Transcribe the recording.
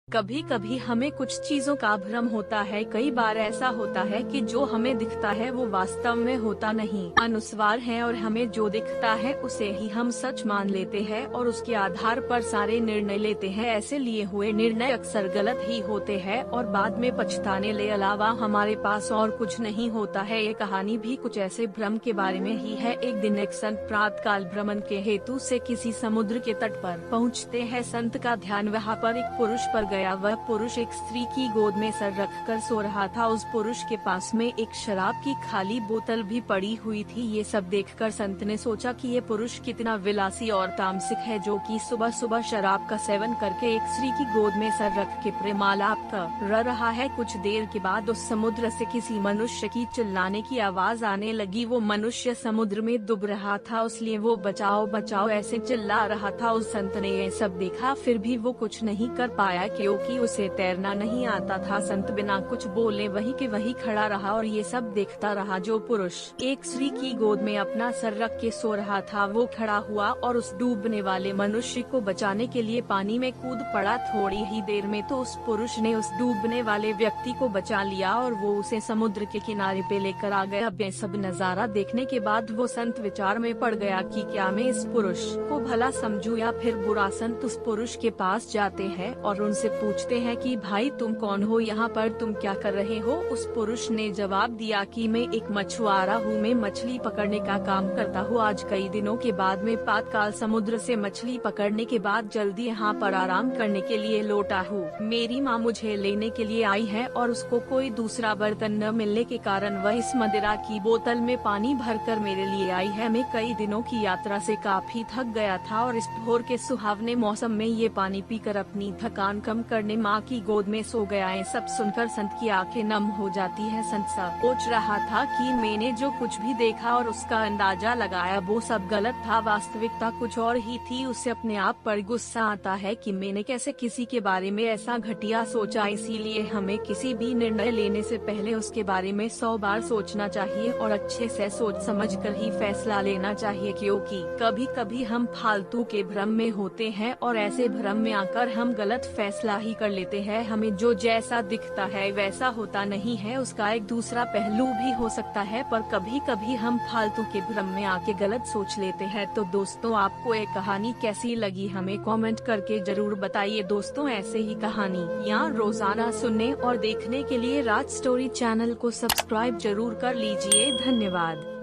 कभी कभी हमें कुछ चीजों का भ्रम होता है। कई बार ऐसा होता है कि जो हमें दिखता है वो वास्तव में होता नहीं, अनुस्वार है और हमें जो दिखता है उसे ही हम सच मान लेते हैं और उसके आधार पर सारे निर्णय लेते हैं। ऐसे लिए हुए निर्णय अक्सर गलत ही होते हैं और बाद में पछताने के अलावा हमारे पास और कुछ नहीं होता है। ये कहानी भी कुछ ऐसे भ्रम के बारे में ही है। एक दिन एक संत प्रातःकाल भ्रमण के हेतु से किसी समुद्र के तट पर पहुँचते हैं। संत का ध्यान वहाँ पर एक पुरुष पर गया। वह पुरुष एक स्त्री की गोद में सर रखकर सो रहा था। उस पुरुष के पास में एक शराब की खाली बोतल भी पड़ी हुई थी। ये सब देखकर संत ने सोचा कि ये पुरुष कितना विलासी और तामसिक है, जो कि सुबह सुबह शराब का सेवन करके एक स्त्री की गोद में सर रख के प्रेमालाप कर रहा है। कुछ देर के बाद उस समुद्र से किसी मनुष्य की चिल्लाने की आवाज आने लगी। वो मनुष्य समुद्र में डूब रहा था, इसलिए वो बचाओ बचाओ ऐसे चिल्ला रहा था। उस संत ने ये सब देखा, फिर भी वो कुछ नहीं कर पाया क्योंकि उसे तैरना नहीं आता था। संत बिना कुछ बोले वहीं के वहीं खड़ा रहा और ये सब देखता रहा। जो पुरुष एक स्त्री की गोद में अपना सर रख के सो रहा था वो खड़ा हुआ और उस डूबने वाले मनुष्य को बचाने के लिए पानी में कूद पड़ा। थोड़ी ही देर में तो उस पुरुष ने उस डूबने वाले व्यक्ति को बचा लिया और वो उसे समुद्र के किनारे पे लेकर आ गया। अब ये सब नजारा देखने के बाद वो संत विचार में पड़ गया कि क्या मैं इस पुरुष को भला समझूं या फिर बुरा। संत उस पुरुष के पास जाते हैं और उनसे पूछते हैं कि भाई तुम कौन हो, यहाँ पर तुम क्या कर रहे हो। उस पुरुष ने जवाब दिया कि मैं एक मछुआरा हूँ, मैं मछली पकड़ने का काम करता हूँ। आज कई दिनों के बाद मैं प्रातःकाल समुद्र से मछली पकड़ने के बाद जल्दी यहाँ पर आराम करने के लिए लौटा हूँ। मेरी माँ मुझे लेने के लिए आई है और उसको कोई दूसरा बर्तन न मिलने के कारण वह इस मदिरा की बोतल में पानी भरकर मेरे लिए आई है। मैं कई दिनों की यात्रा से काफी थक गया था और इस भोर के सुहावने मौसम में ये पानी पीकर अपनी थकान कम करने माँ की गोद में सो गया है। सब सुनकर संत की आंखें नम हो जाती है। संत सोच रहा था कि मैंने जो कुछ भी देखा और उसका अंदाजा लगाया वो सब गलत था, वास्तविकता कुछ और ही थी। उसे अपने आप पर गुस्सा आता है कि मैंने कैसे किसी के बारे में ऐसा घटिया सोचा। इसीलिए हमें किसी भी निर्णय लेने से पहले उसके बारे में 100 बार सोचना चाहिए और अच्छे से सोच समझकर ही फैसला लेना चाहिए, क्योंकि कभी कभी हम फालतू के भ्रम में होते हैं और ऐसे भ्रम में आकर हम गलत फैसला ही कर लेते हैं। हमें जो जैसा दिखता है वैसा होता नहीं है, उसका एक दूसरा पहलू भी हो सकता है, पर कभी कभी हम फालतू के भ्रम में आके गलत सोच लेते हैं। तो दोस्तों, आपको ये कहानी कैसी लगी हमें कमेंट करके जरूर बताइए। दोस्तों, ऐसे ही कहानी यहाँ रोजाना सुनने और देखने के लिए राज स्टोरी चैनल को सब्सक्राइब जरूर कर लीजिए। धन्यवाद।